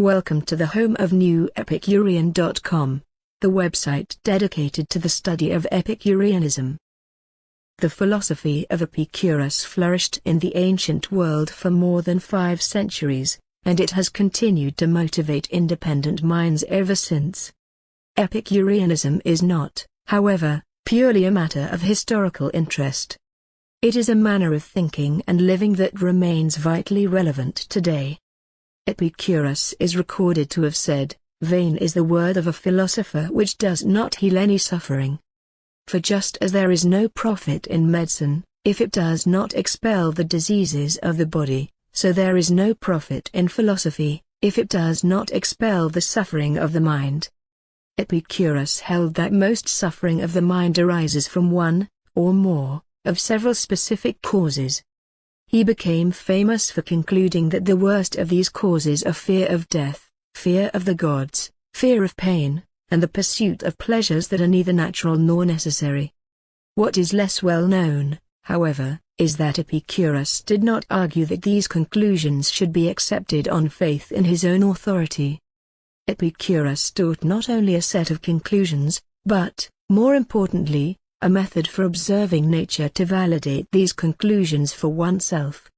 Welcome to the home of new Epicurean.com, the website dedicated to the study of Epicureanism. The philosophy of Epicurus flourished in the ancient world for more than 5 centuries, and it has continued to motivate independent minds ever since. Epicureanism is not, however, purely a matter of historical interest. It is a manner of thinking and living that remains vitally relevant today. Epicurus is recorded to have said, "Vain is the word of a philosopher which does not heal any suffering. For just as there is no profit in medicine, if it does not expel the diseases of the body, so there is no profit in philosophy, if it does not expel the suffering of the mind." Epicurus held that most suffering of the mind arises from one, or more, of several specific causes. He became famous for concluding that the worst of these causes are fear of death, fear of the gods, fear of pain, and the pursuit of pleasures that are neither natural nor necessary. What is less well known, however, is that Epicurus did not argue that these conclusions should be accepted on faith in his own authority. Epicurus taught not only a set of conclusions, but, more importantly, a method for observing nature to validate these conclusions for oneself.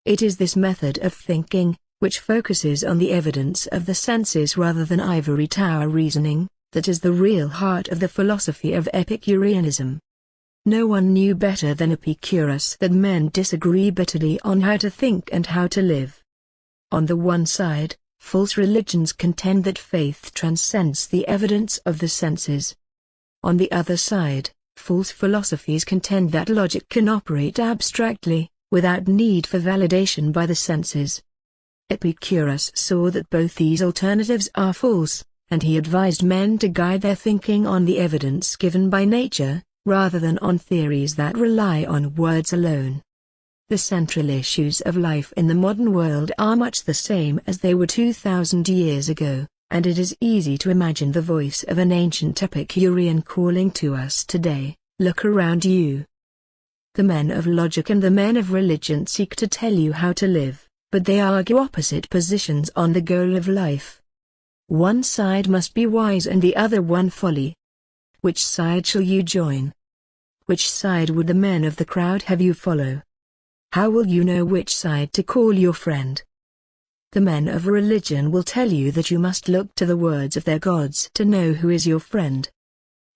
It is this method of thinking, which focuses on the evidence of the senses rather than ivory tower reasoning, that is the real heart of the philosophy of Epicureanism. No one knew better than Epicurus that men disagree bitterly on how to think and how to live. On the one side, false religions contend that faith transcends the evidence of the senses. On the other side, false philosophies contend that logic can operate abstractly, without need for validation by the senses. Epicurus saw that both these alternatives are false, and he advised men to guide their thinking on the evidence given by nature, rather than on theories that rely on words alone. The central issues of life in the modern world are much the same as they were 2,000 years ago, and it is easy to imagine the voice of an ancient Epicurean calling to us today, "Look around you." The men of logic and the men of religion seek to tell you how to live, but they argue opposite positions on the goal of life. One side must be wise and the other one folly. Which side shall you join? Which side would the men of the crowd have you follow? How will you know which side to call your friend? The men of religion will tell you that you must look to the words of their gods to know who is your friend.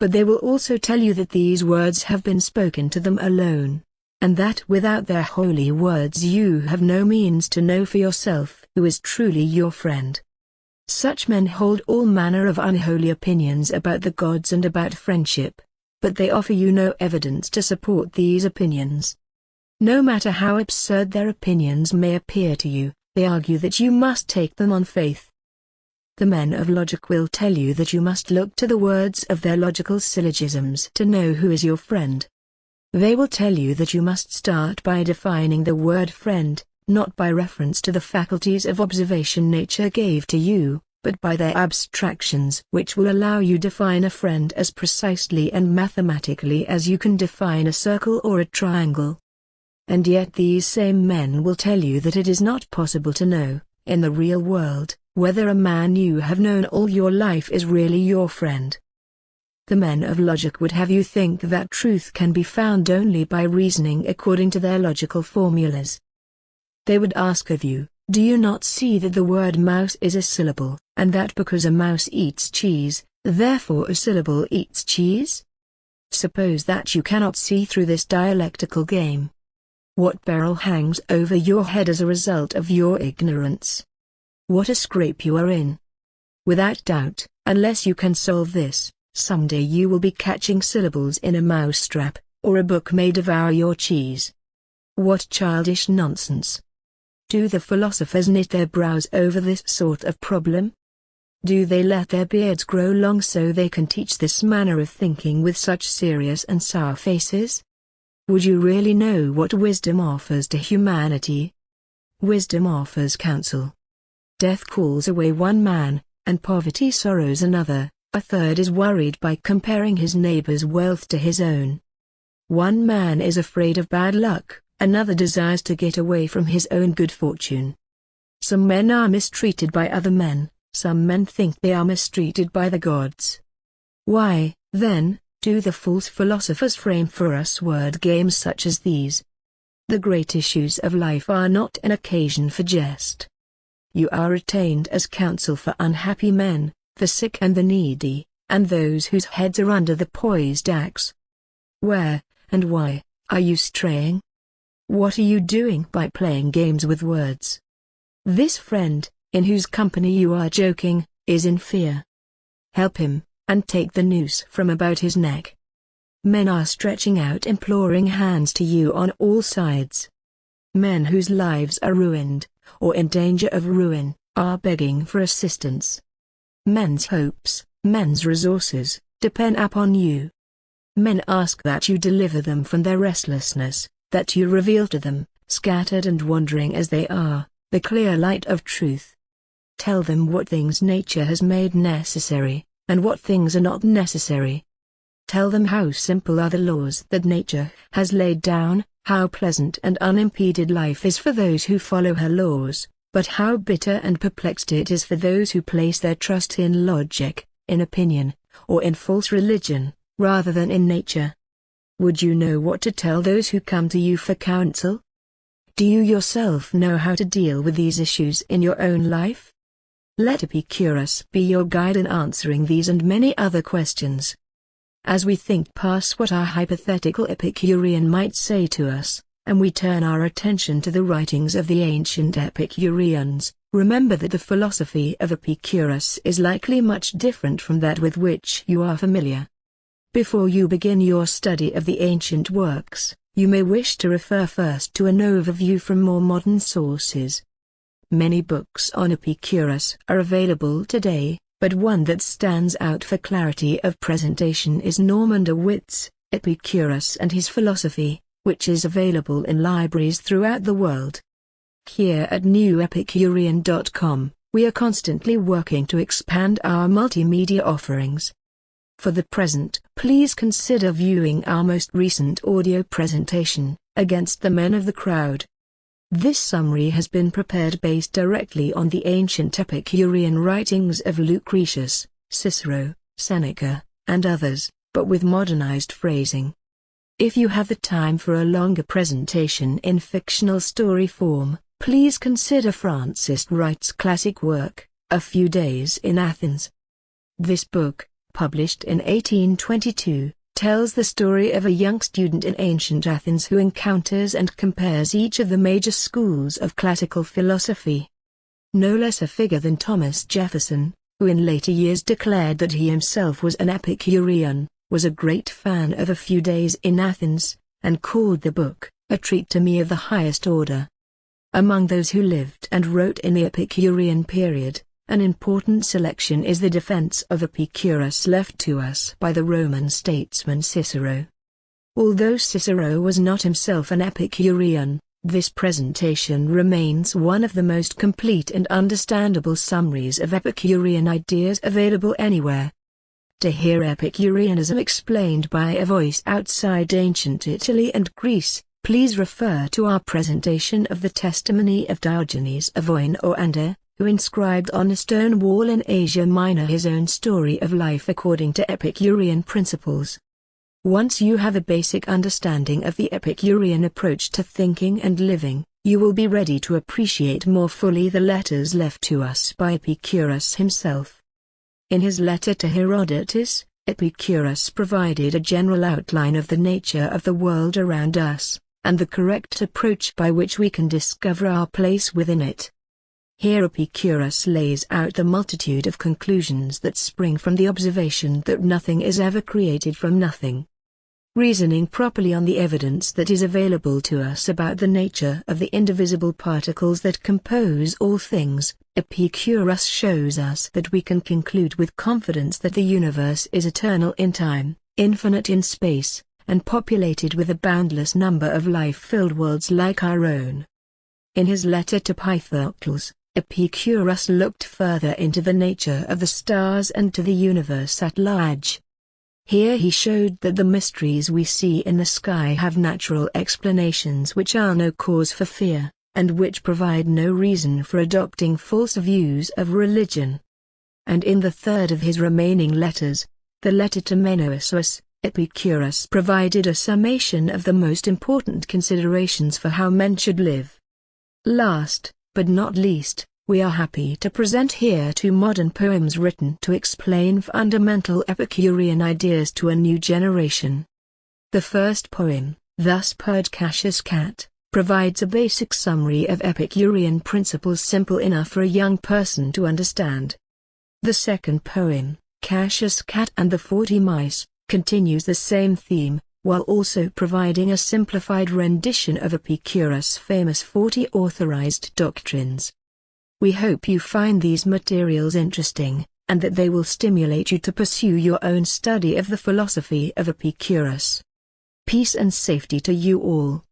But they will also tell you that these words have been spoken to them alone, and that without their holy words you have no means to know for yourself who is truly your friend. Such men hold all manner of unholy opinions about the gods and about friendship, but they offer you no evidence to support these opinions. No matter how absurd their opinions may appear to you, they argue that you must take them on faith. The men of logic will tell you that you must look to the words of their logical syllogisms to know who is your friend. They will tell you that you must start by defining the word friend, not by reference to the faculties of observation nature gave to you, but by their abstractions which will allow you to define a friend as precisely and mathematically as you can define a circle or a triangle. And yet these same men will tell you that it is not possible to know, in the real world, whether a man you have known all your life is really your friend. The men of logic would have you think that truth can be found only by reasoning according to their logical formulas. They would ask of you, "Do you not see that the word mouse is a syllable, and that because a mouse eats cheese, therefore a syllable eats cheese? Suppose that you cannot see through this dialectical game. What peril hangs over your head as a result of your ignorance? What a scrape you are in! Without doubt, unless you can solve this, someday you will be catching syllables in a mousetrap, or a book may devour your cheese." What childish nonsense! Do the philosophers knit their brows over this sort of problem? Do they let their beards grow long so they can teach this manner of thinking with such serious and sour faces? Would you really know what wisdom offers to humanity? Wisdom offers counsel. Death calls away one man, and poverty sorrows another, a third is worried by comparing his neighbor's wealth to his own. One man is afraid of bad luck, another desires to get away from his own good fortune. Some men are mistreated by other men, some men think they are mistreated by the gods. Why, then, do the false philosophers frame for us word games such as these? The great issues of life are not an occasion for jest. You are retained as counsel for unhappy men, the sick and the needy, and those whose heads are under the poised axe. Where, and why, are you straying? What are you doing by playing games with words? This friend, in whose company you are joking, is in fear. Help him, and take the noose from about his neck. Men are stretching out imploring hands to you on all sides. Men whose lives are ruined, or in danger of ruin, are begging for assistance. Men's hopes, men's resources, depend upon you. Men ask that you deliver them from their restlessness, that you reveal to them, scattered and wandering as they are, the clear light of truth. Tell them what things nature has made necessary, and what things are not necessary. Tell them how simple are the laws that nature has laid down, how pleasant and unimpeded life is for those who follow her laws, but how bitter and perplexed it is for those who place their trust in logic, in opinion, or in false religion, rather than in nature. Would you know what to tell those who come to you for counsel? Do you yourself know how to deal with these issues in your own life? Let Epicurus be your guide in answering these and many other questions. As we think past what our hypothetical Epicurean might say to us, and we turn our attention to the writings of the ancient Epicureans, remember that the philosophy of Epicurus is likely much different from that with which you are familiar. Before you begin your study of the ancient works, you may wish to refer first to an overview from more modern sources. Many books on Epicurus are available today, but one that stands out for clarity of presentation is Norman de Witt's Epicurus and His Philosophy, which is available in libraries throughout the world. Here at newepicurean.com, we are constantly working to expand our multimedia offerings. For the present, please consider viewing our most recent audio presentation, Against the Men of the Crowd. This summary has been prepared based directly on the ancient Epicurean writings of Lucretius, Cicero, Seneca, and others, but with modernized phrasing. If you have the time for a longer presentation in fictional story form, please consider Francis Wright's classic work, A Few Days in Athens. This book, published in 1822, tells the story of a young student in ancient Athens who encounters and compares each of the major schools of classical philosophy. No less a figure than Thomas Jefferson, who in later years declared that he himself was an Epicurean, was a great fan of A Few Days in Athens, and called the book a treat to me of the highest order. Among those who lived and wrote in the Epicurean period, an important selection is the defense of Epicurus left to us by the Roman statesman Cicero. Although Cicero was not himself an Epicurean, this presentation remains one of the most complete and understandable summaries of Epicurean ideas available anywhere. To hear Epicureanism explained by a voice outside ancient Italy and Greece, please refer to our presentation of the testimony of Diogenes of Oinoander, who inscribed on a stone wall in Asia Minor his own story of life according to Epicurean principles. Once you have a basic understanding of the Epicurean approach to thinking and living, you will be ready to appreciate more fully the letters left to us by Epicurus himself. In his letter to Herodotus, Epicurus provided a general outline of the nature of the world around us, and the correct approach by which we can discover our place within it. Here Epicurus lays out the multitude of conclusions that spring from the observation that nothing is ever created from nothing. Reasoning properly on the evidence that is available to us about the nature of the indivisible particles that compose all things, Epicurus shows us that we can conclude with confidence that the universe is eternal in time, infinite in space, and populated with a boundless number of life-filled worlds like our own. In his letter to Pythocles, Epicurus looked further into the nature of the stars and to the universe at large. Here he showed that the mysteries we see in the sky have natural explanations which are no cause for fear, and which provide no reason for adopting false views of religion. And in the third of his remaining letters, the letter to Menosus, Epicurus provided a summation of the most important considerations for how men should live. Last, but not least, we are happy to present here 2 modern poems written to explain fundamental Epicurean ideas to a new generation. The first poem, Thus Purred Cassius' Cat, provides a basic summary of Epicurean principles simple enough for a young person to understand. The second poem, Cassius' Cat and the 40 Mice, continues the same theme, while also providing a simplified rendition of Epicurus' famous 40 authorized doctrines. We hope you find these materials interesting, and that they will stimulate you to pursue your own study of the philosophy of Epicurus. Peace and safety to you all.